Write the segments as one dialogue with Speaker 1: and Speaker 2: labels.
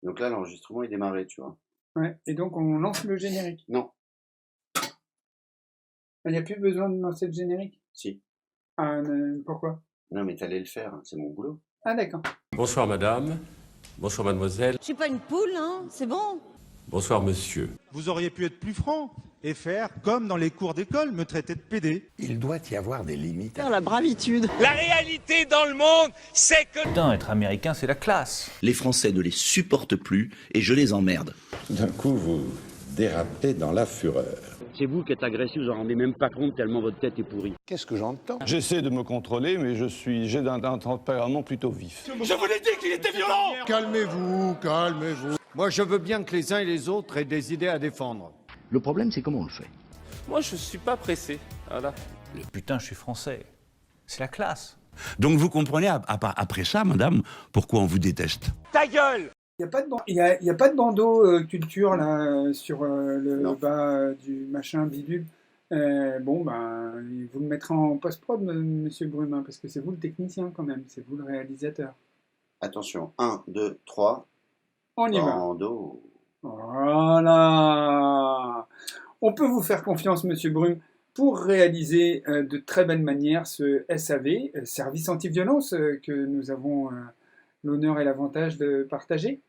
Speaker 1: Donc là, l'enregistrement est démarré, tu vois.
Speaker 2: Ouais, et donc on lance le générique.
Speaker 1: Non,
Speaker 2: Il n'y a plus besoin de lancer le générique.
Speaker 1: si.
Speaker 2: Ah, pourquoi?
Speaker 1: Non, mais t'allais le faire, hein, c'est mon boulot.
Speaker 2: Ah d'accord.
Speaker 3: Bonsoir madame, bonsoir mademoiselle,
Speaker 4: Je suis pas une poule, hein, c'est bon.
Speaker 3: bonsoir monsieur.
Speaker 5: Vous auriez pu être plus franc et faire comme dans les cours d'école, me traiter de PD.
Speaker 6: Il doit y avoir des limites.
Speaker 4: La bravitude.
Speaker 7: La réalité dans le monde, c'est que...
Speaker 8: Putain, être américain, c'est la classe.
Speaker 9: Les Français ne les supportent plus et je les emmerde.
Speaker 6: D'un coup, vous dérapez dans la fureur.
Speaker 10: C'est vous qui êtes agressif, vous en rendez même pas compte tellement votre tête est pourrie.
Speaker 6: Qu'est-ce que j'entends?
Speaker 11: J'essaie de me contrôler, mais j'ai un tempérament plutôt vif.
Speaker 7: Je vous l'ai dit qu'il était violent.
Speaker 5: Calmez-vous, calmez-vous. Moi, je veux bien que les uns et les autres aient des idées à défendre.
Speaker 9: Le problème, c'est comment on le fait.
Speaker 7: Moi, je suis pas pressé. Voilà.
Speaker 8: Putain, je suis français. C'est la classe.
Speaker 9: Donc vous comprenez, après ça, madame, pourquoi on vous déteste.
Speaker 7: Ta gueule.
Speaker 2: Il n'y a pas de bandeau culture là sur le
Speaker 1: Non.
Speaker 2: bas du machin bidule. Bon, ben, vous le mettrez en post-prod, monsieur Brumin, parce que c'est vous le technicien quand même, c'est vous le réalisateur.
Speaker 1: Attention, 1, 2, 3.
Speaker 2: On y va.
Speaker 1: Bandeau.
Speaker 2: Voilà. On peut vous faire confiance, monsieur Brum, pour réaliser de très belle manière ce SAV, service anti-violence, que nous avons l'honneur et l'avantage de partager.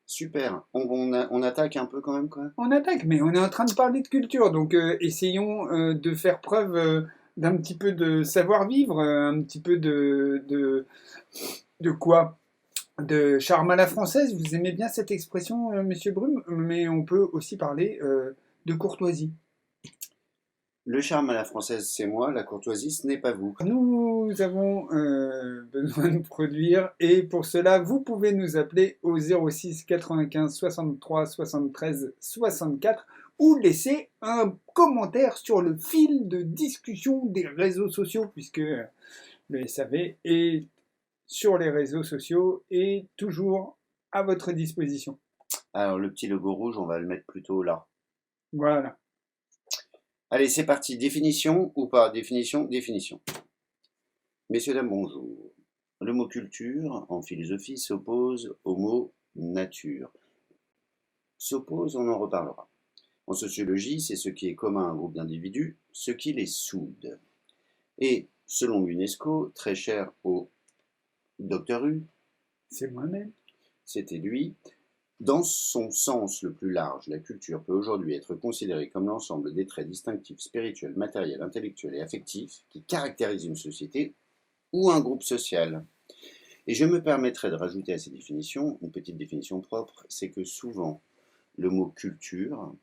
Speaker 1: Super. On attaque un peu quand même, quoi.
Speaker 2: On attaque, mais on est en train de parler de culture, donc essayons de faire preuve d'un petit peu de savoir-vivre, un petit peu de quoi? De charme à la française. Vous aimez bien cette expression, monsieur Brum, mais on peut aussi parler de courtoisie.
Speaker 1: Le charme à la française, c'est moi. La courtoisie, ce n'est pas vous.
Speaker 2: Nous avons besoin de produire, et pour cela, vous pouvez nous appeler au 06 95 63 73 64 ou laisser un commentaire sur le fil de discussion des réseaux sociaux, puisque le SAV est sur les réseaux sociaux et toujours à votre disposition.
Speaker 1: Alors, le petit logo rouge, on va le mettre plutôt là.
Speaker 2: Voilà.
Speaker 1: Allez, c'est parti. Définition ou pas? Définition, définition. Messieurs, dames, bonjour. Le mot culture, en philosophie, s'oppose au mot nature. S'oppose, on en reparlera. En sociologie, c'est ce qui est commun à un groupe d'individus, ce qui les soude. Et, selon l'UNESCO, très cher au Dr U,
Speaker 2: C'est moi-même.
Speaker 1: c'était lui, dans son sens le plus large, la culture peut aujourd'hui être considérée comme l'ensemble des traits distinctifs spirituels, matériels, intellectuels et affectifs qui caractérisent une société ou un groupe social. Et je me permettrai de rajouter à ces définitions une petite définition propre, c'est que souvent le mot culture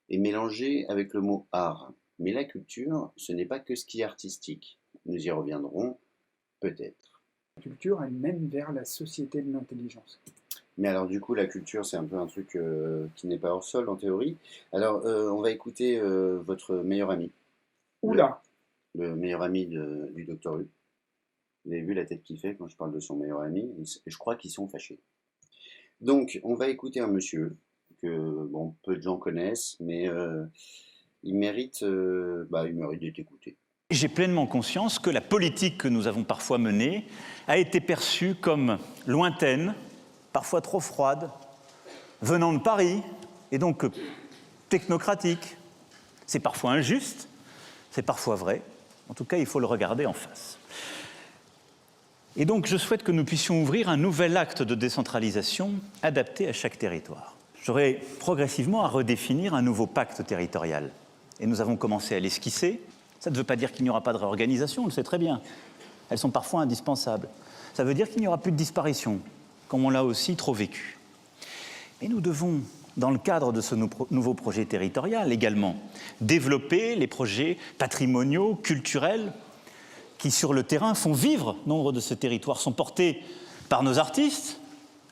Speaker 1: est mélangé avec le mot art. Mais la culture, ce n'est pas que ce qui est artistique. Nous y reviendrons peut-être.
Speaker 2: La culture, elle mène vers la société de l'intelligence.
Speaker 1: Mais alors du coup, la culture, c'est un peu un truc qui n'est pas hors sol en théorie. Alors, on va écouter votre meilleur ami.
Speaker 2: Oula.
Speaker 1: Le meilleur ami du Dr U. Vous avez vu la tête qu'il fait quand je parle de son meilleur ami? Je crois qu'ils sont fâchés. Donc, on va écouter un monsieur que bon, peu de gens connaissent, mais il mérite d'être écouté.
Speaker 8: J'ai pleinement conscience que la politique que nous avons parfois menée a été perçue comme lointaine, parfois trop froide, venant de Paris, et donc technocratique. C'est parfois injuste, c'est parfois vrai. En tout cas, il faut le regarder en face. Et donc, je souhaite que nous puissions ouvrir un nouvel acte de décentralisation adapté à chaque territoire. J'aurai progressivement à redéfinir un nouveau pacte territorial. Et nous avons commencé à l'esquisser. Ça ne veut pas dire qu'il n'y aura pas de réorganisation, on le sait très bien. Elles sont parfois indispensables. Ça veut dire qu'il n'y aura plus de disparition, comme on l'a aussi trop vécu. Et nous devons, dans le cadre de ce nouveau projet territorial également, développer les projets patrimoniaux, culturels, qui sur le terrain font vivre nombre de ces territoires, sont portés par nos artistes,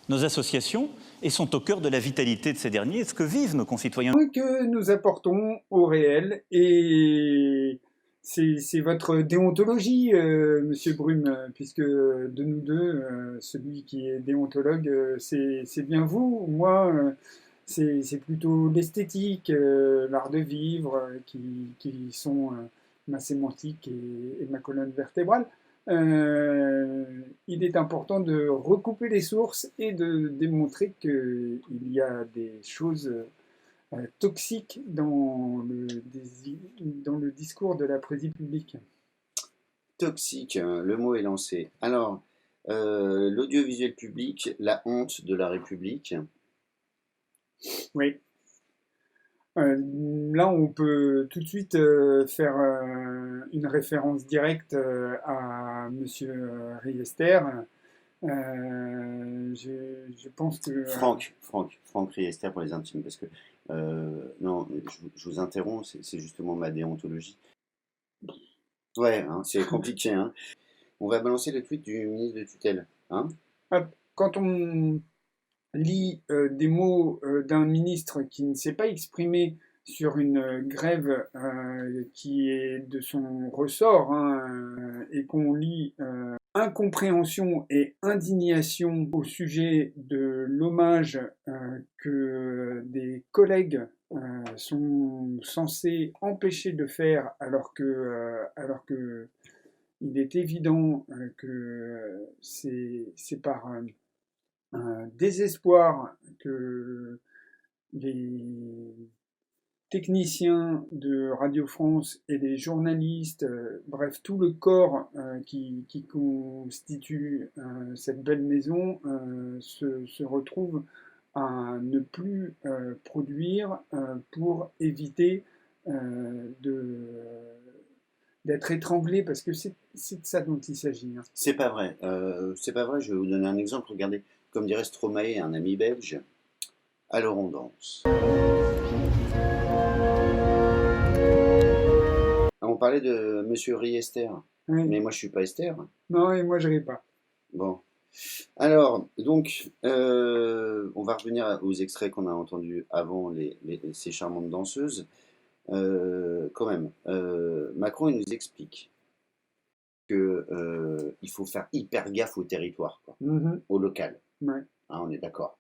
Speaker 8: nos associations, et sont au cœur de la vitalité de ces derniers, et ce que vivent nos concitoyens.
Speaker 2: Que nous apportons au réel, et c'est votre déontologie, monsieur Brum, puisque de nous deux, celui qui est déontologue, c'est bien vous. Moi, c'est plutôt l'esthétique, l'art de vivre, qui sont ma sémantique et ma colonne vertébrale. il est important de recouper les sources et de démontrer qu'il y a des choses toxiques dans le discours de la présie publique.
Speaker 1: Toxique, le mot est lancé. Alors, l'audiovisuel public, la honte de la République.
Speaker 2: Oui. Là, on peut tout de suite faire une référence directe à Monsieur Riester. Je pense que...
Speaker 1: Franck Riester pour les intimes, parce que... non, je vous interromps, c'est justement ma déontologie. Ouais, hein, c'est compliqué. Hein. On va balancer le tweet du ministre de tutelle. Hein.
Speaker 2: Quand on lit des mots d'un ministre qui ne s'est pas exprimé sur une grève qui est de son ressort, hein, et qu'on lit incompréhension et indignation au sujet de l'hommage que des collègues sont censés empêcher de faire alors que il est évident que c'est par un désespoir que les techniciens de Radio France et les journalistes, bref, tout le corps qui constitue cette belle maison se retrouve à ne plus produire pour éviter d'être étranglé, parce que c'est de ça dont il s'agit. Hein.
Speaker 1: C'est pas vrai. Je vais vous donner un exemple. Regardez, comme dirait Stromae, un ami belge, alors on danse. On parlait de Monsieur Riester,
Speaker 2: Oui.
Speaker 1: mais moi je suis pas Esther.
Speaker 2: Non, et moi je ris pas.
Speaker 1: Bon. Alors, donc, on va revenir aux extraits qu'on a entendus avant ces charmantes danseuses. Quand même, Macron il nous explique que il faut faire hyper gaffe au territoire, quoi, au local.
Speaker 2: Ouais.
Speaker 1: Hein, on est d'accord.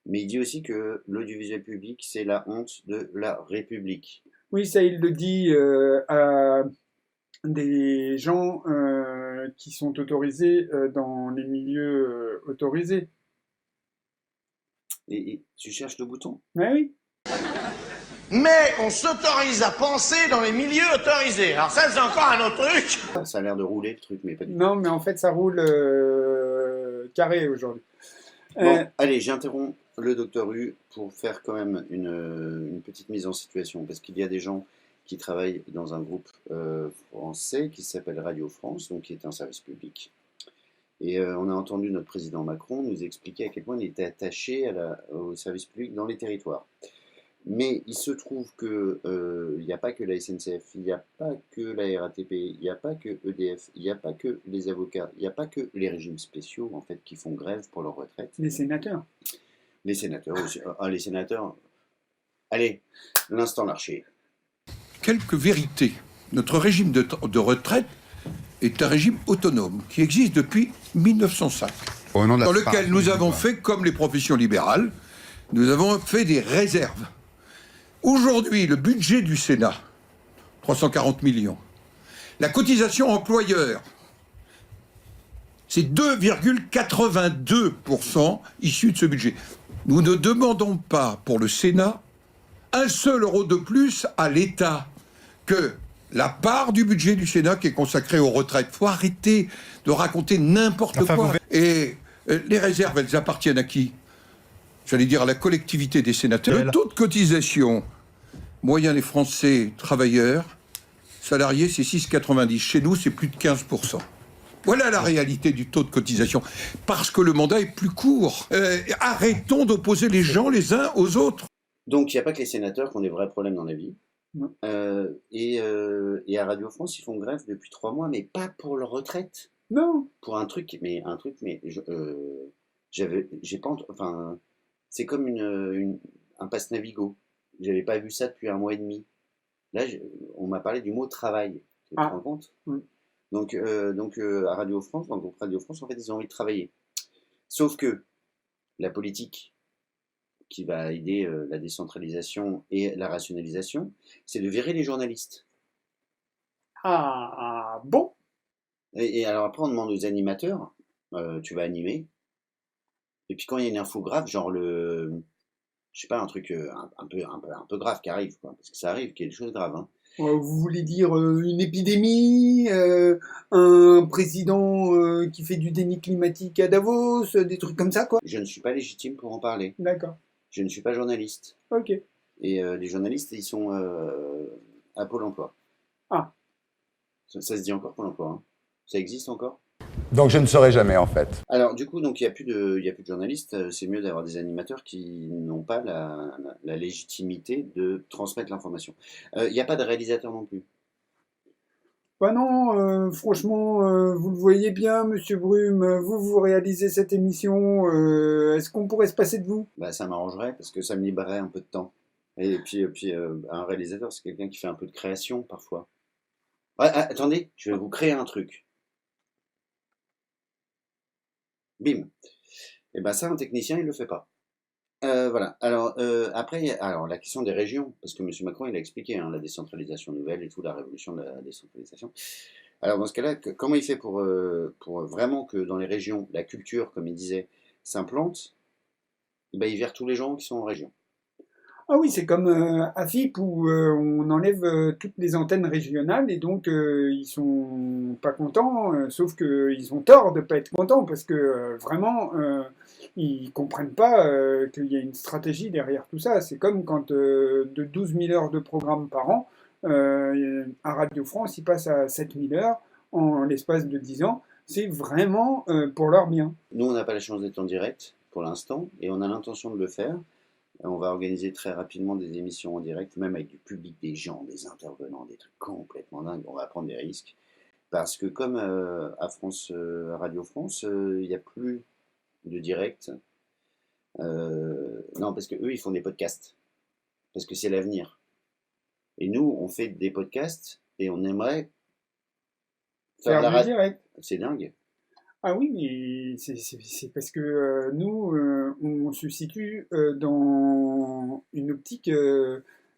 Speaker 1: Mais il dit aussi que l'audiovisuel public, c'est la honte de la République.
Speaker 2: Oui, ça il le dit à des gens qui sont autorisés dans les milieux autorisés.
Speaker 1: Et tu cherches le bouton?
Speaker 2: Ouais, oui.
Speaker 7: Mais on s'autorise à penser dans les milieux autorisés. Alors ça, c'est encore un autre truc.
Speaker 1: Ça a l'air de rouler le truc, mais pas du tout.
Speaker 2: Non, mais en fait, ça roule carré aujourd'hui.
Speaker 1: Bon, allez, j'interromps le docteur U pour faire quand même une petite mise en situation, parce qu'il y a des gens qui travaillent dans un groupe français qui s'appelle Radio France, donc qui est un service public. Et on a entendu notre président Macron nous expliquer à quel point il était attaché au service public dans les territoires. Mais il se trouve que il n'y a pas que la SNCF, il n'y a pas que la RATP, il n'y a pas que EDF, il n'y a pas que les avocats, il n'y a pas que les régimes spéciaux en fait qui font grève pour leur retraite.
Speaker 2: Les sénateurs.
Speaker 1: Les sénateurs aussi. Les sénateurs. Allez, l'instant Larcher.
Speaker 12: Quelques vérités. Notre régime de retraite est un régime autonome qui existe depuis 1905, dans lequel nous avons fait comme les professions libérales, nous avons fait des réserves. Aujourd'hui, le budget du Sénat, 340 millions. La cotisation employeur, c'est 2,82% issus de ce budget. Nous ne demandons pas pour le Sénat un seul euro de plus à l'État que la part du budget du Sénat qui est consacrée aux retraites. Il faut arrêter de raconter n'importe quoi. Et les réserves, elles appartiennent à qui? J'allais dire à la collectivité des sénateurs. Le taux de cotisation moyen des Français travailleurs, salariés, c'est 6,90. Chez nous, c'est plus de 15%. Voilà la réalité du taux de cotisation. Parce que le mandat est plus court. Arrêtons d'opposer les gens les uns aux autres.
Speaker 1: Donc, il n'y a pas que les sénateurs qui ont des vrais problèmes dans la vie. Et à Radio France, ils font grève depuis 3 mois, mais pas pour leur retraite.
Speaker 2: Non.
Speaker 1: Pour un truc, mais j'ai pas, enfin, c'est comme un passe Navigo. J'avais pas vu ça depuis 1 mois et demi. Là, on m'a parlé du mot travail. Tu te rends compte? Donc, à Radio France, dans le groupe Radio France, en fait, ils ont envie de travailler. Sauf que la politique qui va aider la décentralisation et la rationalisation, c'est de virer les journalistes.
Speaker 2: Ah bon?
Speaker 1: Et alors après, on demande aux animateurs, tu vas animer, et puis quand il y a une info grave, genre je sais pas, un truc un peu grave qui arrive, quoi, parce que ça arrive qu'il y ait des choses graves, hein.
Speaker 2: Vous voulez dire une épidémie, un président qui fait du déni climatique à Davos, des trucs comme ça, quoi?
Speaker 1: Je ne suis pas légitime pour en parler.
Speaker 2: D'accord.
Speaker 1: Je ne suis pas journaliste.
Speaker 2: Ok.
Speaker 1: Et les journalistes, ils sont à Pôle emploi.
Speaker 2: Ah.
Speaker 1: Ça se dit encore Pôle emploi, hein. Ça existe encore?
Speaker 13: Donc je ne saurai jamais en fait.
Speaker 1: Alors du coup, donc il y a plus de journalistes. C'est mieux d'avoir des animateurs qui n'ont pas la légitimité de transmettre l'information. Il n'y a pas de réalisateur non plus.
Speaker 2: Bah non, franchement, vous le voyez bien, Monsieur Brume, vous réalisez cette émission, est-ce qu'on pourrait se passer de vous?
Speaker 1: Bah ça m'arrangerait parce que ça me libérerait un peu de temps. Et puis un réalisateur, c'est quelqu'un qui fait un peu de création parfois. Ouais, attendez, je vais vous créer un truc. Bim. Et ben ça, un technicien, il le fait pas. Voilà. Alors après, alors la question des régions, parce que M. Macron, il a expliqué hein, la décentralisation nouvelle et tout, la révolution de la décentralisation. Alors dans ce cas-là, comment il fait pour vraiment que dans les régions, la culture, comme il disait, s'implante? Ben, il vire tous les gens qui sont en région.
Speaker 2: Ah oui, c'est comme AFIP où on enlève toutes les antennes régionales et donc ils sont pas contents, sauf qu'ils ont tort de pas être contents parce que vraiment ils comprennent pas qu'il y a une stratégie derrière tout ça. C'est comme quand de 12 000 heures de programme par an, à Radio France, ils passent à 7 000 heures en l'espace de 10 ans. C'est vraiment pour leur bien.
Speaker 1: Nous, on n'a pas la chance d'être en direct pour l'instant et on a l'intention de le faire. On va organiser très rapidement des émissions en direct, même avec du public, des gens, des intervenants, des trucs complètement dingues. On va prendre des risques. Parce que comme à Radio France, il n'y a plus de direct. Non, parce que eux, ils font des podcasts. Parce que c'est l'avenir. Et nous, on fait des podcasts et on aimerait faire de la radio.
Speaker 2: Direct.
Speaker 1: C'est dingue.
Speaker 2: Ah oui, mais c'est parce que nous, on se situe dans une optique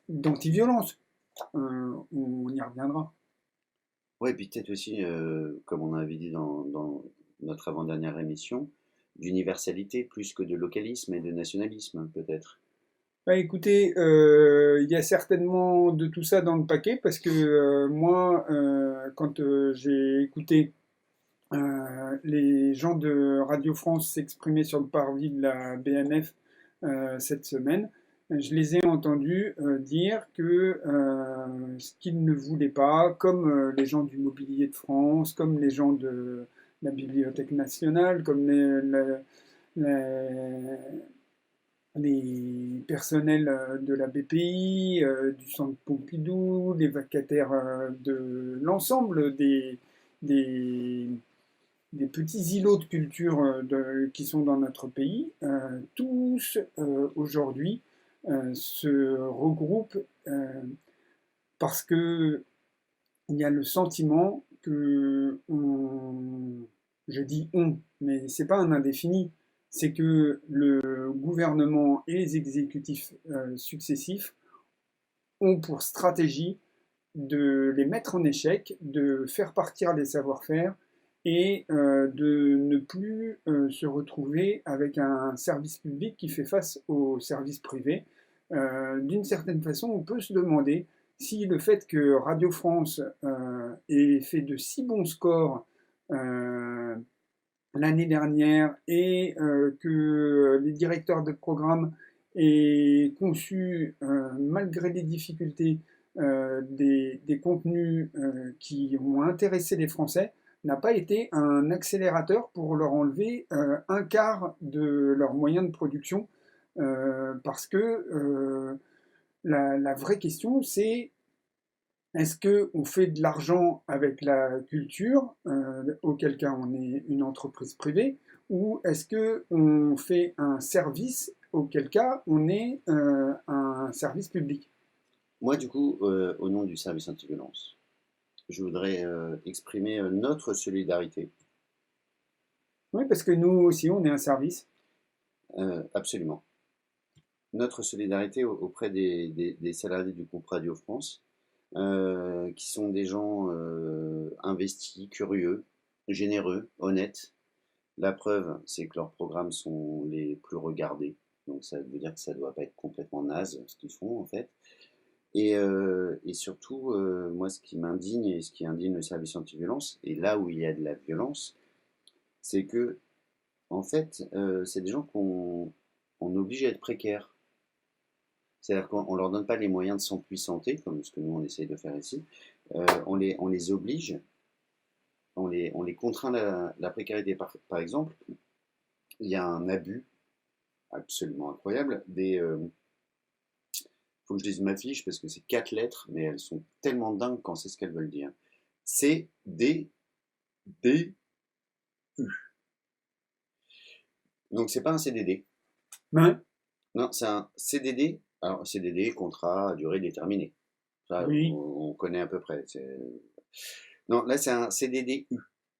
Speaker 2: d'anti-violence. On y reviendra.
Speaker 1: Oui, et puis peut-être aussi, comme on avait dit dans notre avant-dernière émission, d'universalité plus que de localisme et de nationalisme, peut-être.
Speaker 2: Bah, écoutez, il y a certainement de tout ça dans le paquet parce que moi, quand j'ai écouté les gens de Radio France s'exprimer sur le parvis de la BNF cette semaine, je les ai entendus dire que ce qu'ils ne voulaient pas, comme les gens du Mobilier de France, comme les gens de la Bibliothèque nationale, comme les personnels de la BPI, du Centre Pompidou, les vacataires de l'ensemble des petits îlots de culture qui sont dans notre pays, tous aujourd'hui se regroupent parce que il y a le sentiment que je dis on, mais c'est pas un indéfini, c'est que le gouvernement et les exécutifs successifs ont pour stratégie de les mettre en échec, de faire partir les savoir-faire et de ne plus se retrouver avec un service public qui fait face au service privé. D'une certaine façon, on peut se demander si le fait que Radio France ait fait de si bons scores l'année dernière et que les directeurs de programme aient conçu, malgré les difficultés, des contenus qui ont intéressé les Français, n'a pas été un accélérateur pour leur enlever un quart de leurs moyens de production, parce que la vraie question, c'est est-ce qu'on fait de l'argent avec la culture, auquel cas on est une entreprise privée, ou est-ce qu'on fait un service, auquel cas on est un service public?
Speaker 1: Moi, du coup, au nom du service anti-violence, je voudrais exprimer notre solidarité.
Speaker 2: Oui, parce que nous aussi, on est un service.
Speaker 1: Absolument. Notre solidarité auprès des salariés du groupe Radio France, qui sont des gens investis, curieux, généreux, honnêtes. La preuve, c'est que leurs programmes sont les plus regardés. Donc ça veut dire que ça ne doit pas être complètement naze ce qu'ils font en fait. Et surtout, moi ce qui m'indigne et ce qui indigne le service anti-violence, et là où il y a de la violence, c'est que en fait, c'est des gens qu'on oblige à être précaires. C'est-à-dire qu'on ne leur donne pas les moyens de s'empuissanter, comme ce que nous on essaye de faire ici. On les oblige, on les contraint à la précarité. Par exemple, il y a un abus absolument incroyable des... faut que je dise ma fiche parce que c'est 4 lettres, mais elles sont tellement dingues quand c'est ce qu'elles veulent dire. CDDU. Donc c'est pas un CDD.
Speaker 2: Ouais.
Speaker 1: Non, c'est un CDD. Alors CDD, contrat à durée déterminée. Ça,
Speaker 2: Oui.
Speaker 1: on connaît à peu près. Non, là c'est un CDDU.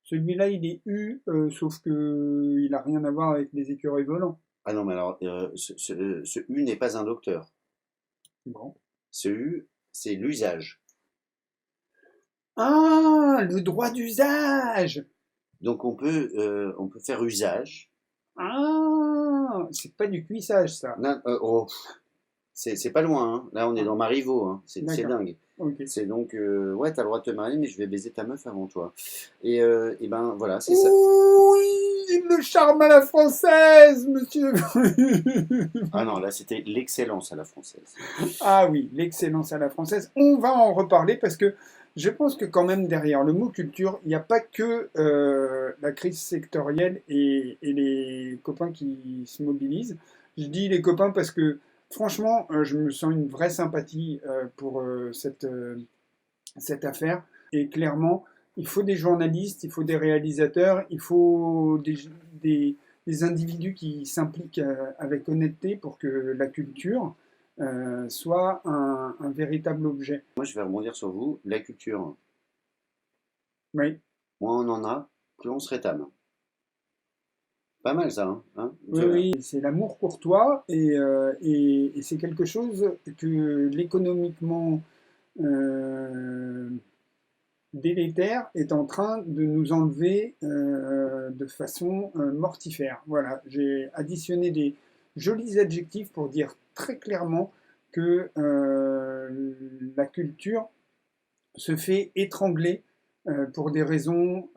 Speaker 2: Celui-là, il est U, sauf que il a rien à voir avec les écureuils volants.
Speaker 1: Ah non, mais alors, ce U n'est pas un docteur.
Speaker 2: Bon.
Speaker 1: Ce U, c'est l'usage.
Speaker 2: Ah, le droit d'usage.
Speaker 1: Donc on peut faire usage.
Speaker 2: Ah, c'est pas du cuissage, ça.
Speaker 1: Non, c'est pas loin, hein. Là on est dans Marivaux, hein. C'est dingue.
Speaker 2: Okay.
Speaker 1: C'est donc, ouais, t'as le droit de te marier, mais je vais baiser ta meuf avant toi. Et ben voilà, c'est ça.
Speaker 2: Oui, le charme à la française, monsieur.
Speaker 1: Ah non, là c'était l'excellence à la française.
Speaker 2: Ah oui, l'excellence à la française. On va en reparler parce que je pense que quand même derrière le mot culture, il n'y a pas que la crise sectorielle et les copains qui se mobilisent. Je dis les copains parce que franchement, je me sens une vraie sympathie pour cette affaire. Et clairement, il faut des journalistes, il faut des réalisateurs, il faut des individus qui s'impliquent avec honnêteté pour que la culture soit un véritable objet.
Speaker 1: Moi, je vais rebondir sur vous. La culture,
Speaker 2: oui.
Speaker 1: Moins on en a, plus on se rétame. Pas mal ça, hein,
Speaker 2: oui, c'est l'amour pour toi et c'est quelque chose que l'économiquement délétère est en train de nous enlever de façon mortifère. Voilà, j'ai additionné des jolis adjectifs pour dire très clairement que la culture se fait étrangler pour des raisons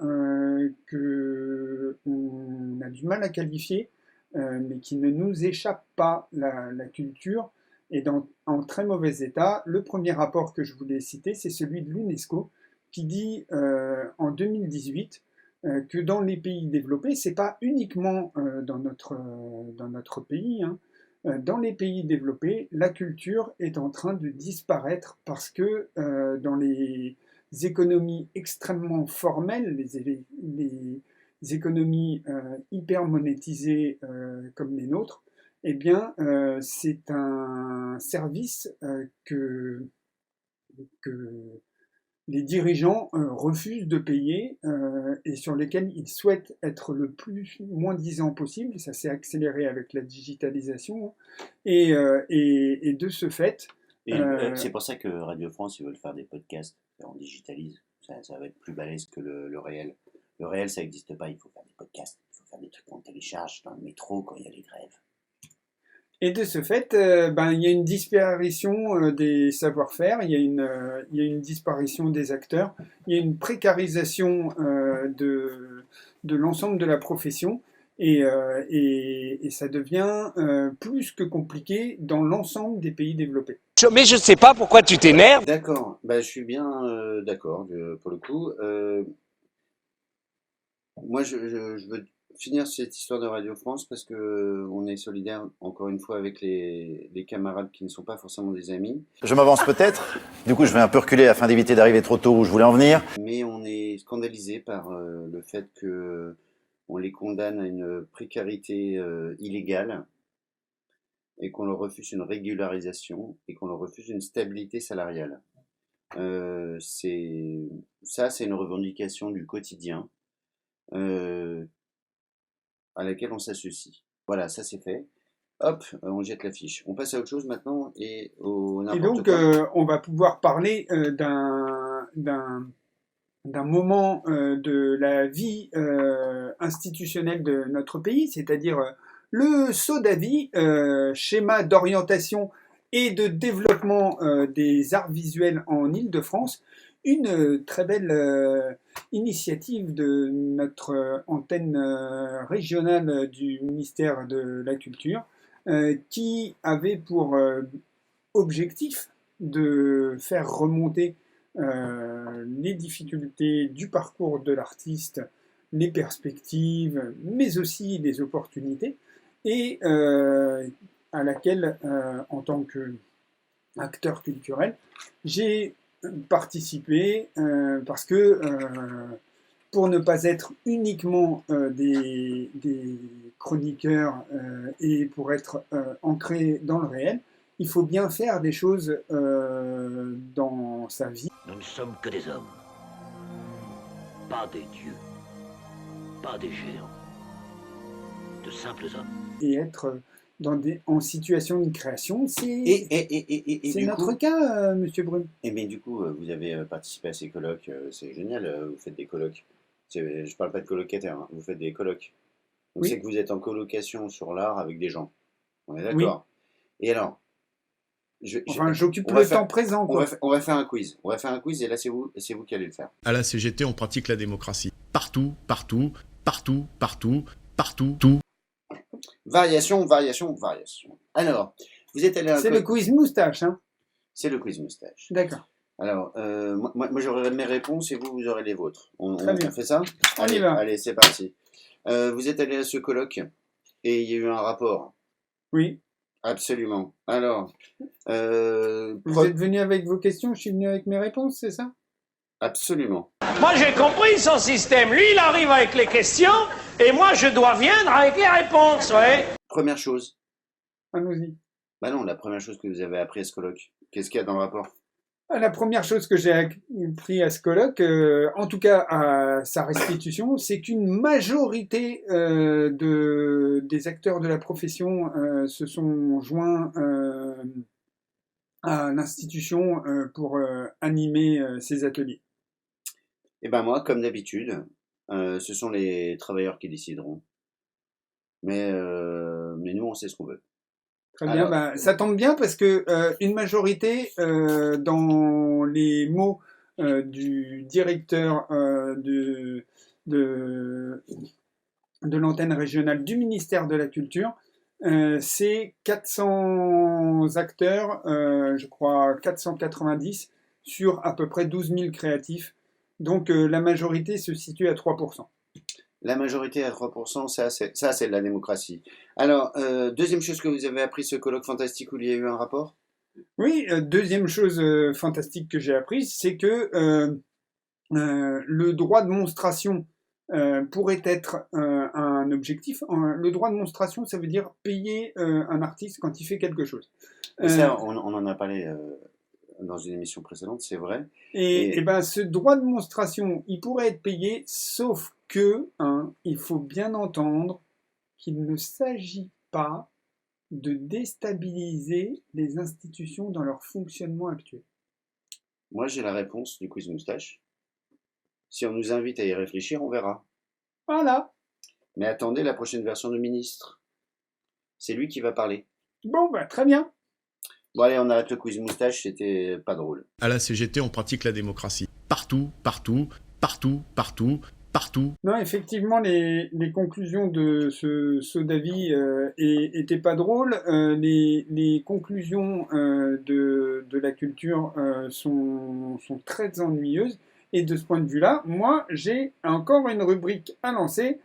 Speaker 2: que on a du mal à qualifier, mais qui ne nous échappent pas. La culture est en très mauvais état. Le premier rapport que je voulais citer, c'est celui de l'UNESCO, qui dit en 2018 que dans les pays développés, c'est pas uniquement dans notre pays, hein, dans les pays développés, la culture est en train de disparaître parce que dans les économies extrêmement formelles, les économies hyper monétisées comme les nôtres, eh bien, c'est un service que les dirigeants refusent de payer et sur lesquels ils souhaitent être le plus moins-disant possible. Ça s'est accéléré avec la digitalisation. Et de ce fait...
Speaker 1: c'est pour ça que Radio France, ils veulent faire des podcasts. On digitalise. Ça va être plus balèze que le réel. Le réel, ça n'existe pas. Il faut faire des podcasts. Il faut faire des trucs qu'on télécharge dans le métro quand il y a les grèves.
Speaker 2: Et de ce fait, il y a une disparition des savoir-faire, il y a une disparition des acteurs, il y a une précarisation de l'ensemble de la profession, et ça devient plus que compliqué dans l'ensemble des pays développés.
Speaker 14: Mais je ne sais pas pourquoi tu t'énerves.
Speaker 1: D'accord, je suis bien d'accord pour le coup. Moi, je veux finir cette histoire de Radio France parce que on est solidaire encore une fois avec les camarades qui ne sont pas forcément des amis.
Speaker 15: Je m'avance peut-être, du coup je vais un peu reculer afin d'éviter d'arriver trop tôt où je voulais en venir.
Speaker 1: Mais on est scandalisé par le fait que on les condamne à une précarité illégale et qu'on leur refuse une régularisation et qu'on leur refuse une stabilité salariale. C'est une revendication du quotidien. À laquelle on s'associe. Voilà, ça c'est fait. Hop, on jette la fiche. On passe à autre chose maintenant et au n'importe quoi.
Speaker 2: Et donc, on va pouvoir parler d'un d'un moment de la vie institutionnelle de notre pays, c'est-à-dire le SODAVI, schéma d'orientation et de développement des arts visuels en Île-de-France, une très belle initiative de notre antenne régionale du ministère de la Culture, qui avait pour objectif de faire remonter les difficultés du parcours de l'artiste, les perspectives, mais aussi les opportunités, et à laquelle, en tant qu'acteur culturel, j'ai participé parce que pour ne pas être uniquement des chroniqueurs et pour être ancré dans le réel, il faut bien faire des choses dans sa vie.
Speaker 16: Nous ne sommes que des hommes, pas des dieux, pas des géants, de simples hommes.
Speaker 2: Et être en situation de création, c'est notre cas, Monsieur Brune.
Speaker 1: Et mais du coup, vous avez participé à ces colloques, c'est génial, vous faites des colloques. Je parle pas de colocataires, hein, vous faites des colloques. Donc
Speaker 2: Oui.
Speaker 1: c'est que vous êtes en colocation sur l'art avec des gens. On est d'accord? Et alors,
Speaker 2: j'occupe
Speaker 1: on va
Speaker 2: le
Speaker 1: faire-
Speaker 2: temps présent, quoi.
Speaker 1: On va faire un quiz. On va faire un quiz et là c'est vous qui allez le faire.
Speaker 17: À la CGT, on pratique la démocratie. Partout, partout, partout, partout, partout, tout.
Speaker 1: Variation. Alors, vous êtes allé à un
Speaker 2: C'est le quiz moustache, hein.
Speaker 1: C'est le quiz moustache.
Speaker 2: D'accord.
Speaker 1: Alors, moi j'aurai mes réponses et vous aurez les vôtres.
Speaker 2: Très bien.
Speaker 1: On fait ça?
Speaker 2: On y
Speaker 1: Allez,
Speaker 2: va.
Speaker 1: Allez, c'est parti. Vous êtes allé à ce colloque et il y a eu un rapport.
Speaker 2: Oui.
Speaker 1: Absolument. Alors,
Speaker 2: Vous êtes venu avec vos questions, je suis venu avec mes réponses, c'est ça?
Speaker 1: absolument.
Speaker 7: Moi, j'ai compris son système. Lui, il arrive avec les questions, et moi, je dois venir avec les réponses, ouais.
Speaker 1: Première chose.
Speaker 2: Allons-y.
Speaker 1: Bah non, la première chose que vous avez appris à ce colloque. Qu'est-ce qu'il y a dans le rapport?
Speaker 2: La première chose que j'ai appris à ce colloque, en tout cas à sa restitution, c'est qu'une majorité des acteurs de la profession se sont joints à l'institution pour animer ces ateliers.
Speaker 1: Eh ben moi, comme d'habitude, ce sont les travailleurs qui décideront. Mais nous, on sait ce qu'on veut.
Speaker 2: Très bien,
Speaker 1: Alors,
Speaker 2: ça tombe bien parce que une majorité dans les mots du directeur de l'antenne régionale du ministère de la Culture, c'est 400 acteurs, je crois 490 sur à peu près 12 000 créatifs. Donc la majorité se situe à 3%.
Speaker 1: La majorité à 3%, ça c'est de la démocratie. Alors, deuxième chose que vous avez appris ce colloque fantastique où il y a eu un rapport?
Speaker 2: Oui, deuxième chose fantastique que j'ai apprise, c'est que le droit de monstration pourrait être un objectif. Le droit de monstration, ça veut dire payer un artiste quand il fait quelque chose.
Speaker 1: Et ça, on en a parlé dans une émission précédente, c'est vrai.
Speaker 2: Et ben, ce droit de monstration, il pourrait être payé, sauf que, il faut bien entendre qu'il ne s'agit pas de déstabiliser les institutions dans leur fonctionnement actuel.
Speaker 1: Moi, j'ai la réponse du quiz moustache. Si on nous invite à y réfléchir, on verra.
Speaker 2: Voilà.
Speaker 1: Mais attendez la prochaine version du ministre. C'est lui qui va parler.
Speaker 2: Bon, bah, très bien.
Speaker 1: Bon, allez, on arrête le quiz moustache, c'était pas drôle.
Speaker 17: À la CGT, on pratique la démocratie. Partout, partout, partout, partout, partout.
Speaker 2: Non, effectivement, les conclusions de ce SODAVI étaient pas drôles. Les conclusions de la culture sont très ennuyeuses. Et de ce point de vue-là, moi, j'ai encore une rubrique à lancer.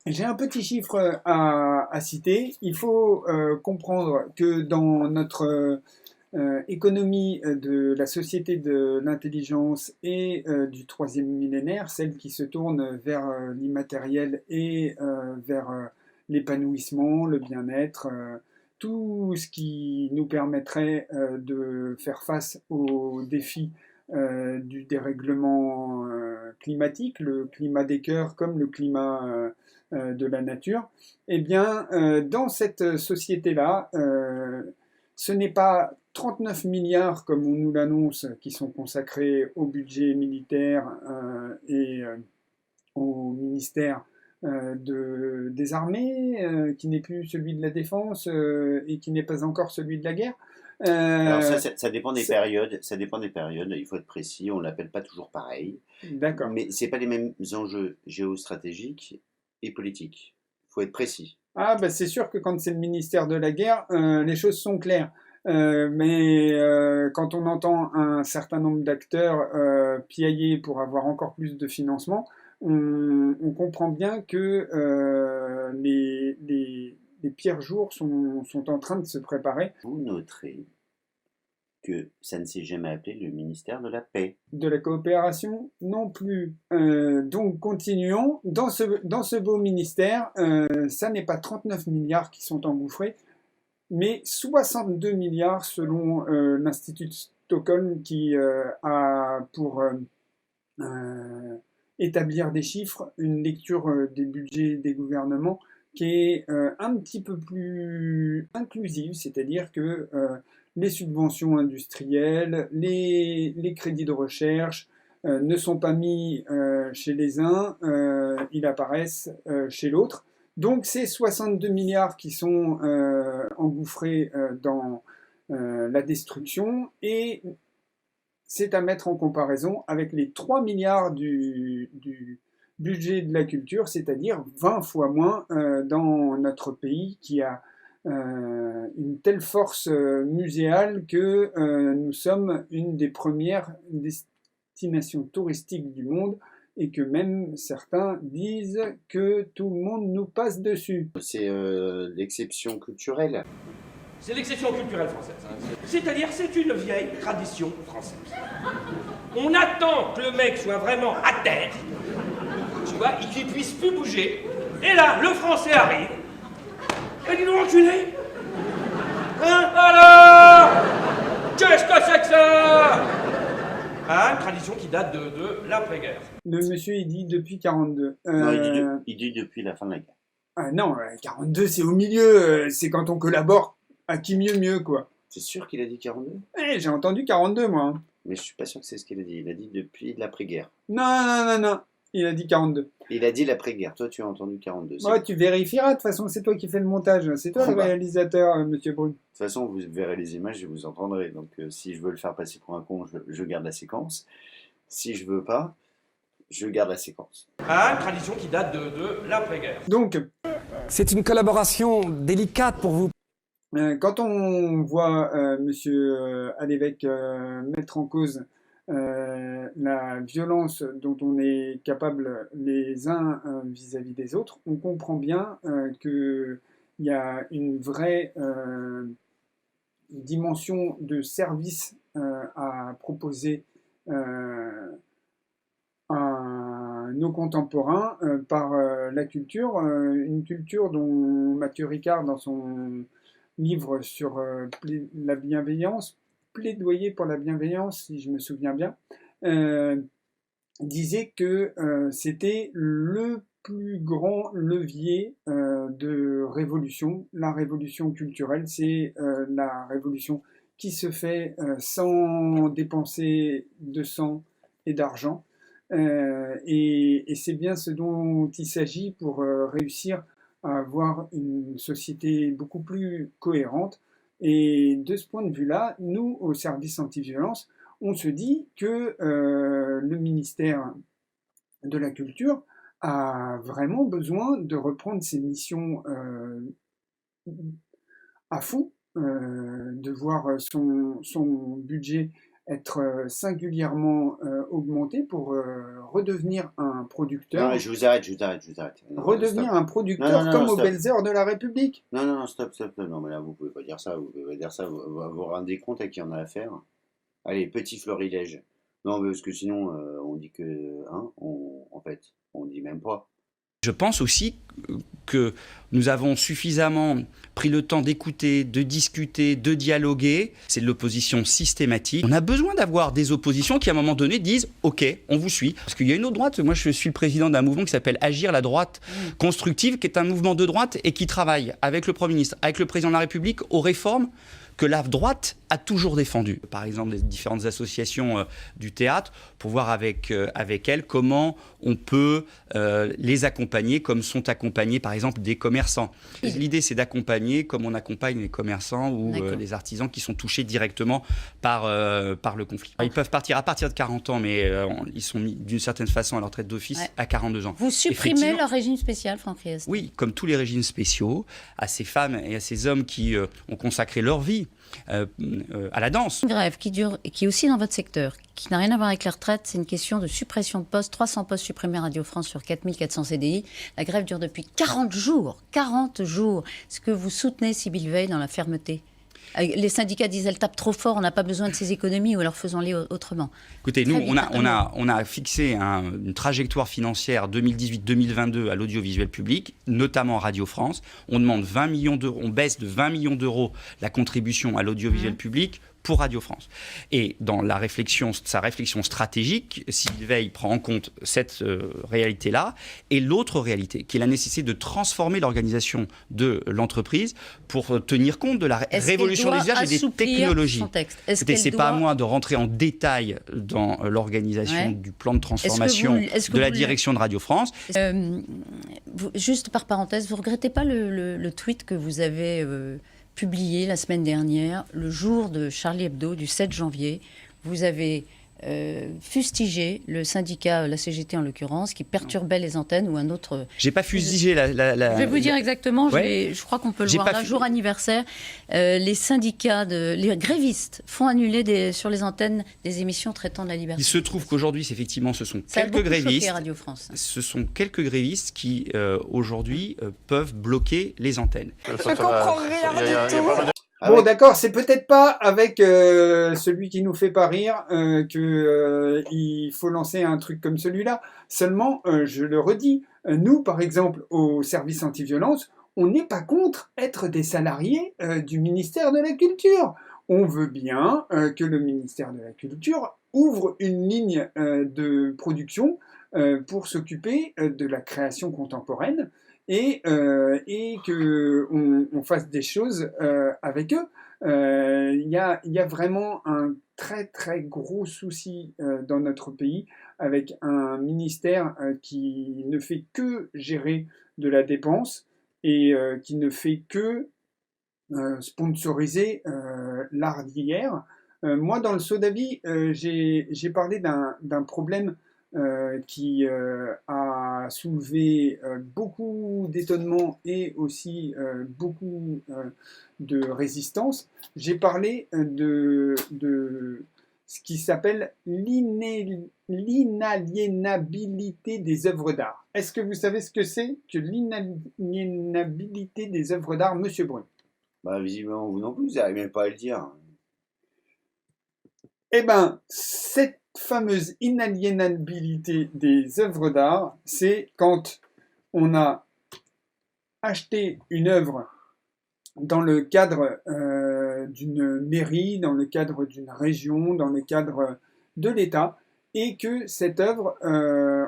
Speaker 2: J'ai un petit chiffre à citer. Il faut comprendre que dans notre économie de la société de l'intelligence et du troisième millénaire, celle qui se tourne vers l'immatériel et vers l'épanouissement, le bien-être, tout ce qui nous permettrait de faire face aux défis du dérèglement climatique, le climat des cœurs comme le climat de la nature, eh bien, dans cette société-là, ce n'est pas 39 milliards, comme on nous l'annonce, qui sont consacrés au budget militaire et au ministère des armées, qui n'est plus celui de la défense et qui n'est pas encore celui de la guerre.
Speaker 1: Alors ça dépend des périodes. Ça dépend des périodes. Il faut être précis. On l'appelle pas toujours pareil.
Speaker 2: D'accord.
Speaker 1: Mais c'est pas les mêmes enjeux géostratégiques et politiques. Il faut être précis.
Speaker 2: Ah bah c'est sûr que quand c'est le ministère de la guerre, les choses sont claires. Mais quand on entend un certain nombre d'acteurs piailler pour avoir encore plus de financement, on comprend bien que les pires jours sont en train de se préparer.
Speaker 1: Vous noterez que ça ne s'est jamais appelé le ministère de la paix.
Speaker 2: De la coopération non plus. Donc continuons. Dans ce beau ministère, ça n'est pas 39 milliards qui sont engouffrés, mais 62 milliards selon l'Institut de Stockholm qui a pour établir des chiffres, une lecture des budgets des gouvernements qui est un petit peu plus inclusive, c'est-à-dire que les subventions industrielles, les crédits de recherche ne sont pas mis chez les uns, ils apparaissent chez l'autre. Donc c'est 62 milliards qui sont engouffrés dans la destruction et c'est à mettre en comparaison avec les 3 milliards du budget de la culture, c'est-à-dire 20 fois moins dans notre pays qui a une telle force muséale que nous sommes une des premières destinations touristiques du monde et que même certains disent que tout le monde nous passe dessus.
Speaker 1: C'est l'exception culturelle.
Speaker 14: C'est l'exception culturelle française. C'est-à-dire, c'est une vieille tradition française. On attend que le mec soit vraiment à terre, tu vois, et qu'il puisse plus bouger. Et là, le français arrive. Et dis donc, enculé. Hein, alors? Qu'est-ce que c'est que ça? Ah, une tradition qui date de l'après-guerre.
Speaker 2: Le monsieur, il dit depuis 42.
Speaker 1: Non, il dit depuis la fin de la guerre.
Speaker 2: Ah non, 42, c'est au milieu. C'est quand on collabore. À qui mieux, quoi.
Speaker 1: C'est sûr qu'il a dit 42 ?
Speaker 2: J'ai entendu 42, moi.
Speaker 1: Mais je suis pas sûr que c'est ce qu'il a dit. Il a dit depuis l'après-guerre.
Speaker 2: Non. Il a dit 42.
Speaker 1: Il a dit l'après-guerre. Toi, tu as entendu 42.
Speaker 2: Ouais, tu vérifieras. De toute façon, c'est toi qui fais le montage. C'est toi le réalisateur, monsieur Brun. De
Speaker 1: toute façon, vous verrez les images et vous entendrez. Donc, si je veux le faire passer pour un con, je garde la séquence. Si je veux pas, je garde la séquence.
Speaker 14: Ah, une tradition qui date de l'après-guerre.
Speaker 2: Donc,
Speaker 18: c'est une collaboration délicate pour vous.
Speaker 2: Quand on voit monsieur Alévèque mettre en cause la violence dont on est capable les uns vis-à-vis des autres, on comprend bien qu'il y a une vraie dimension de service à proposer à nos contemporains par la culture, une culture dont Mathieu Ricard, dans son livre sur la bienveillance, plaidoyer pour la bienveillance, si je me souviens bien, disait que c'était le plus grand levier de révolution. La révolution culturelle, c'est la révolution qui se fait sans dépenser de sang et d'argent. Et c'est bien ce dont il s'agit pour réussir à avoir une société beaucoup plus cohérente. Et de ce point de vue-là, nous, au service anti-violence, on se dit que le ministère de la Culture a vraiment besoin de reprendre ses missions à fond, de voir son budget être singulièrement augmenté pour redevenir un producteur.
Speaker 1: Non, je vous arrête. Non,
Speaker 2: redevenir
Speaker 1: stop.
Speaker 2: un producteur comme aux belles heures de la République.
Speaker 1: Non, stop. Non, mais là, vous pouvez pas dire ça. Vous pouvez pas dire ça. Vous vous rendez compte à qui on a affaire. Allez, petit florilège. Non, parce que sinon, on dit que... en fait, on dit même pas.
Speaker 9: Je pense aussi que nous avons suffisamment pris le temps d'écouter, de discuter, de dialoguer. C'est de l'opposition systématique. On a besoin d'avoir des oppositions qui, à un moment donné, disent « Ok, on vous suit ». Parce qu'il y a une autre droite. Moi, je suis le président d'un mouvement qui s'appelle Agir la droite constructive, qui est un mouvement de droite et qui travaille avec le Premier ministre, avec le Président de la République, aux réformes que la droite a toujours défendu. Par exemple, les différentes associations du théâtre, pour voir avec elles comment on peut les accompagner, comme sont accompagnés par exemple des commerçants. L'idée, c'est d'accompagner comme on accompagne les commerçants ou les artisans qui sont touchés directement par le conflit. Ils peuvent partir à partir de 40 ans, mais ils sont mis d'une certaine façon à leur retraite d'office à 42 ans.
Speaker 19: Vous supprimez leur régime spécial, Franck Riester?
Speaker 9: Oui, comme tous les régimes spéciaux, à ces femmes et à ces hommes qui ont consacré leur vie à la danse.
Speaker 19: Une grève qui dure et qui est aussi dans votre secteur, qui n'a rien à voir avec la retraite, c'est une question de suppression de postes, 300 postes supprimés à Radio France sur 4400 CDI. La grève dure depuis 40 jours. 40 jours. Est-ce que vous soutenez Sybille Veil dans la fermeté? Les syndicats disent elle tape trop fort, on n'a pas besoin de ces économies, ou alors faisons-les autrement.
Speaker 9: Écoutez, nous, on a fixé une trajectoire financière 2018-2022 à l'audiovisuel public, notamment Radio France. On demande 20 millions d'euros, on baisse de 20 millions d'euros la contribution à l'audiovisuel public pour Radio France. Et dans sa réflexion stratégique, Sybille Veil prend en compte cette réalité-là et l'autre réalité, qui est la nécessité de transformer l'organisation de l'entreprise pour tenir compte de la révolution des usages et des technologies. C'est pas à moi de rentrer en détail dans l'organisation du plan de transformation de la direction de Radio France.
Speaker 19: Juste par parenthèse, vous ne regrettez pas le tweet que vous avez publié la semaine dernière, le jour de Charlie Hebdo, du 7 janvier. Vous avez fustigé le syndicat, la CGT en l'occurrence, qui perturbait les antennes ou un autre...
Speaker 9: J'ai pas fustigé la...
Speaker 19: Je vais vous dire exactement, je crois qu'on peut le voir là, jour anniversaire. Les syndicats, les grévistes font annuler sur les antennes des émissions traitant de la liberté.
Speaker 9: Il se trouve qu'aujourd'hui, effectivement, ce sont quelques grévistes. Radio France. Ce sont quelques grévistes qui, aujourd'hui, peuvent bloquer les antennes.
Speaker 2: Je comprends rien du tout. Bon, d'accord, c'est peut-être pas avec celui qui nous fait pas rire qu'il faut lancer un truc comme celui-là. Seulement, je le redis, nous, par exemple, au service anti-violence, on n'est pas contre être des salariés du ministère de la Culture. On veut bien que le ministère de la Culture ouvre une ligne de production pour s'occuper de la création contemporaine. Et qu'on fasse des choses avec eux. Il y a vraiment un très très gros souci dans notre pays avec un ministère qui ne fait que gérer de la dépense et qui ne fait que sponsoriser l'art d'hier. Moi, dans le Sodavi, j'ai parlé d'un problème qui a soulevé beaucoup d'étonnement et aussi beaucoup de résistance. J'ai parlé de ce qui s'appelle l'inaliénabilité des œuvres d'art. Est-ce que vous savez ce que c'est que l'inaliénabilité des œuvres d'art, Monsieur Brun?
Speaker 1: Bah, visiblement, vous non plus, vous n'arrivez même pas à le dire.
Speaker 2: Eh bien, cette fameuse inaliénabilité des œuvres d'art, c'est quand on a acheté une œuvre dans le cadre d'une mairie, dans le cadre d'une région, dans le cadre de l'État, et que cette œuvre,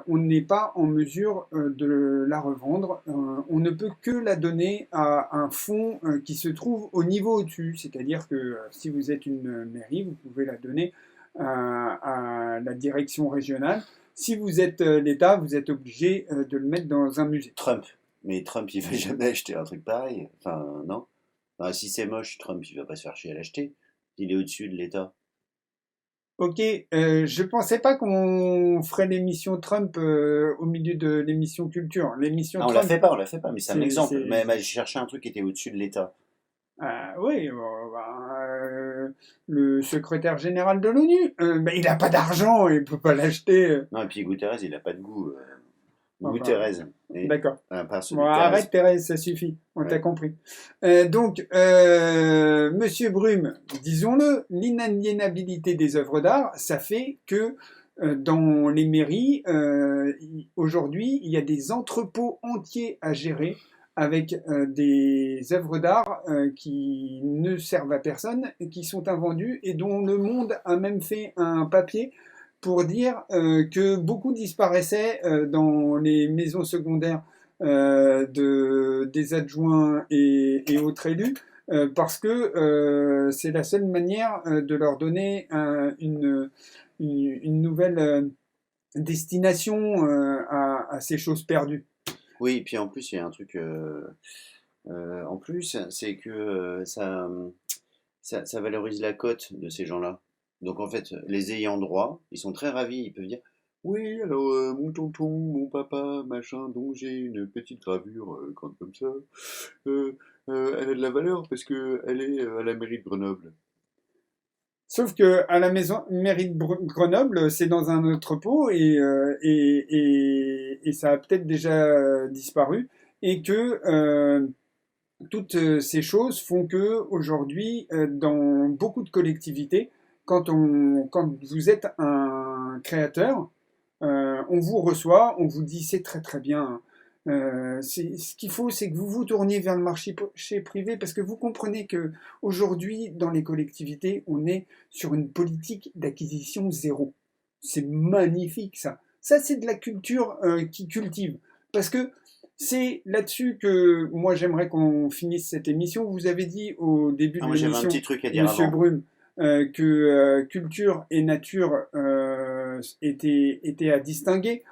Speaker 2: on n'est pas en mesure de la revendre. On ne peut que la donner à un fonds qui se trouve au niveau au-dessus. C'est-à-dire que si vous êtes une mairie, vous pouvez la donner à la direction régionale. Si vous êtes l'État, vous êtes obligé de le mettre dans un musée.
Speaker 1: Mais Trump, il ne va jamais acheter un truc pareil. Enfin, non. Enfin, si c'est moche, Trump, il ne va pas se faire chier à l'acheter. Il est au-dessus de l'État.
Speaker 2: Ok, je pensais pas qu'on ferait l'émission Trump au milieu de l'émission Culture. L'émission
Speaker 1: on
Speaker 2: Trump,
Speaker 1: la fait pas, mais c'est un exemple. Mais j'ai cherché un truc qui était au-dessus de l'État.
Speaker 2: Oui, le secrétaire général de l'ONU, il n'a pas d'argent, il ne peut pas l'acheter.
Speaker 1: Non, et puis Guterres, il n'a pas de goût. Guterres.
Speaker 2: D'accord. Arrête Thérèse, ça suffit, on t'a compris. Donc, Monsieur Brum, disons-le, l'inaliénabilité des œuvres d'art, ça fait que dans les mairies, aujourd'hui, il y a des entrepôts entiers à gérer avec des œuvres d'art qui ne servent à personne, qui sont invendues et dont Le Monde a même fait un papier pour dire que beaucoup disparaissaient dans les maisons secondaires des adjoints et autres élus parce que c'est la seule manière de leur donner une nouvelle destination à ces choses perdues.
Speaker 1: Oui, puis en plus, il y a un truc en plus, c'est que ça valorise la cote de ces gens-là. Donc en fait, les ayants droit, ils sont très ravis, ils peuvent dire oui, alors mon tonton, mon papa, machin, dont j'ai une petite gravure grande comme ça, elle a de la valeur parce que elle est à la mairie de Grenoble.
Speaker 2: Sauf que à la mairie de Grenoble, c'est dans un entrepôt et ça a peut-être déjà disparu et que toutes ces choses font que aujourd'hui, dans beaucoup de collectivités, quand vous êtes un créateur, on vous reçoit, on vous dit c'est très très bien. Ce qu'il faut, c'est que vous vous tourniez vers le marché privé parce que vous comprenez que aujourd'hui, dans les collectivités, on est sur une politique d'acquisition zéro. C'est magnifique ça. Ça, c'est de la culture qui cultive. Parce que c'est là-dessus que moi j'aimerais qu'on finisse cette émission. Vous avez dit au début de l'émission,
Speaker 1: j'avais un petit truc à dire
Speaker 2: Monsieur
Speaker 1: avant.
Speaker 2: Brume, que culture et nature étaient à distinguer.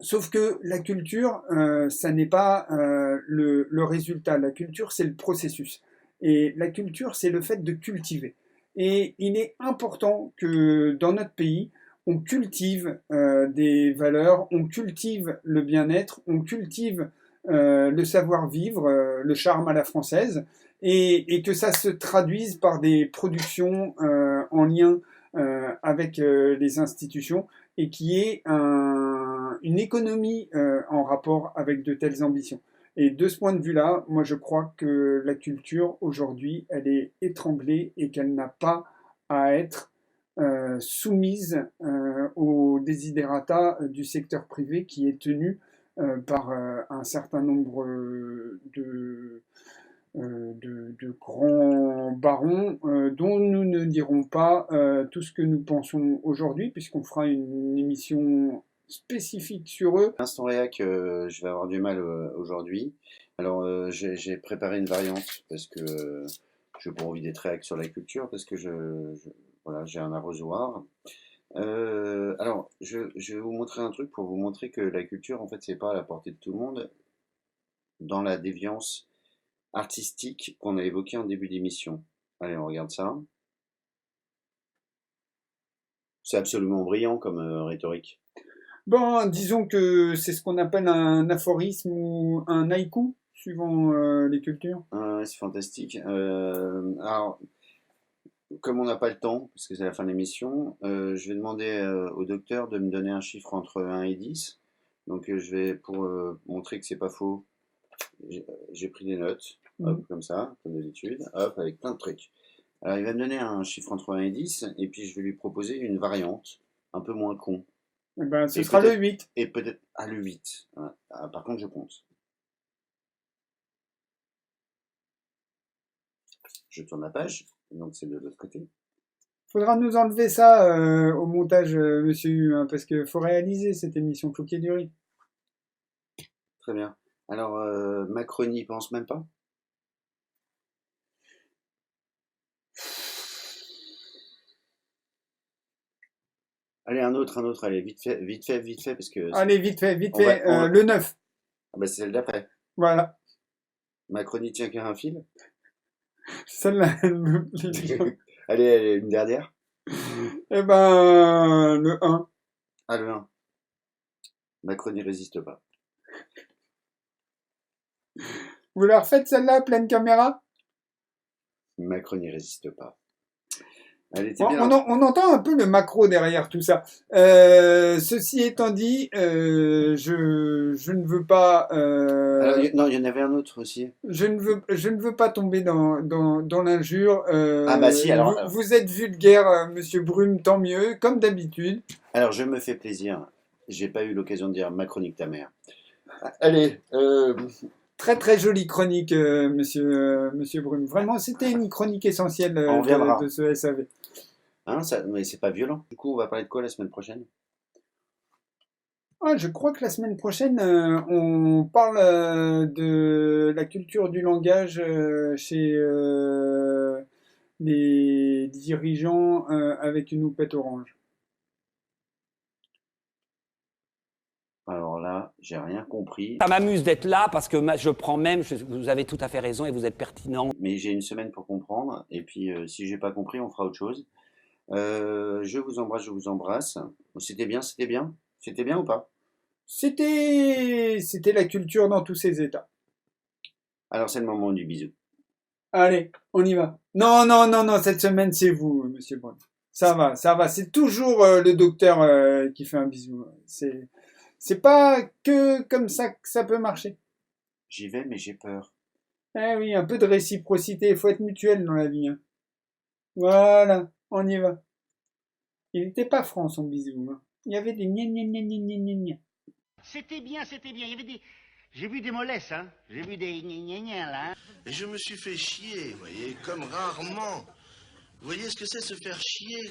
Speaker 2: Sauf que la culture, ça n'est pas le résultat. La culture, c'est le processus. Et la culture, c'est le fait de cultiver. Et il est important que dans notre pays, on cultive des valeurs, on cultive le bien-être, on cultive le savoir-vivre, le charme à la française, et que ça se traduise par des productions en lien avec les institutions, et qui est une économie en rapport avec de telles ambitions. Et de ce point de vue-là, moi je crois que la culture aujourd'hui, elle est étranglée et qu'elle n'a pas à être soumise aux desiderata du secteur privé qui est tenu par un certain nombre de grands barons dont nous ne dirons pas tout ce que nous pensons aujourd'hui, puisqu'on fera une émission spécifique sur eux.
Speaker 1: Instant réac, je vais avoir du mal aujourd'hui. Alors j'ai préparé une variante parce que je n'ai pas envie d'être réac sur la culture, parce que voilà, j'ai un arrosoir. Alors je vais vous montrer un truc pour vous montrer que la culture, en fait, c'est pas à la portée de tout le monde. Dans la déviance artistique qu'on a évoquée en début d'émission. Allez, on regarde ça. C'est absolument brillant comme rhétorique.
Speaker 2: Bon, disons que c'est ce qu'on appelle un aphorisme ou un haïku, suivant les cultures.
Speaker 1: C'est fantastique. Alors, comme on n'a pas le temps, parce que c'est la fin de l'émission, je vais demander au docteur de me donner un chiffre entre 1 et 10. Donc je vais, pour montrer que c'est pas faux, j'ai pris des notes, hop, comme ça, comme d'habitude, hop, avec plein de trucs. Alors il va me donner un chiffre entre 1 et 10, et puis je vais lui proposer une variante, un peu moins con.
Speaker 2: Eh ben, ce sera le 8.
Speaker 1: Et peut-être, le 8. Voilà. Par contre, je compte. Je tourne la page, donc c'est de l'autre côté.
Speaker 2: Faudra nous enlever ça au montage, monsieur U, hein, parce qu'il faut réaliser cette émission, faut qu'il y ait du rythme.
Speaker 1: Très bien. Alors, Macron n'y pense même pas? Allez, un autre, allez, vite fait, parce que...
Speaker 2: Allez, vite fait, le 9.
Speaker 1: Ah bah, c'est celle d'après.
Speaker 2: Voilà.
Speaker 1: Macron n'y tient qu'à un fil.
Speaker 2: Celle-là, elle me plaît.
Speaker 1: Allez, une dernière.
Speaker 2: Eh ben, le 1.
Speaker 1: Ah, le 1. Macron n'y résiste pas.
Speaker 2: Vous la refaites celle-là, pleine caméra?
Speaker 1: Macron n'y résiste pas. Elle était
Speaker 2: Bon,
Speaker 1: bien.
Speaker 2: on entend un peu le macro derrière tout ça. Ceci étant dit, je ne veux pas...
Speaker 1: Alors, non, il y en avait un autre aussi.
Speaker 2: Je ne veux pas tomber dans l'injure.
Speaker 1: Ah bah si, alors...
Speaker 2: Vous êtes vulgaire, monsieur Brume, tant mieux, comme d'habitude.
Speaker 1: Alors, je me fais plaisir. J'ai pas eu l'occasion de dire Macronique ta mère. Allez,
Speaker 2: Très très jolie chronique, monsieur Brume. Vraiment, c'était une chronique essentielle de ce SAV.
Speaker 1: Hein, ça, mais c'est pas violent. Du coup, on va parler de quoi la semaine prochaine?
Speaker 2: Ah, je crois que la semaine prochaine, on parle de la culture du langage chez les dirigeants avec une houppette orange.
Speaker 1: Alors là, j'ai rien compris.
Speaker 18: Ça m'amuse d'être là parce que je prends même, vous avez tout à fait raison et vous êtes pertinent.
Speaker 1: Mais j'ai une semaine pour comprendre. Et puis, si j'ai pas compris, on fera autre chose. Je vous embrasse, je vous embrasse. C'était bien, c'était bien? C'était bien ou pas?
Speaker 2: C'était la culture dans tous ses états.
Speaker 1: Alors, c'est le moment du bisou.
Speaker 2: Allez, on y va. Non, non, non, non, cette semaine, c'est vous, monsieur Brun. Ça va, ça va. C'est toujours le docteur qui fait un bisou. C'est pas que comme ça que ça peut marcher.
Speaker 1: J'y vais, mais j'ai peur.
Speaker 2: Eh oui, un peu de réciprocité. Il faut être mutuel dans la vie. Hein. Voilà, on y va. Il n'était pas franc, son bisou. Hein. Il y avait des gna gna gna gna gna gna.
Speaker 16: C'était bien, c'était bien. Il y avait des... J'ai vu des mollesses, hein. J'ai vu des gna là.
Speaker 7: Et je me suis fait chier, vous voyez, comme rarement. Vous voyez ce que c'est se faire chier?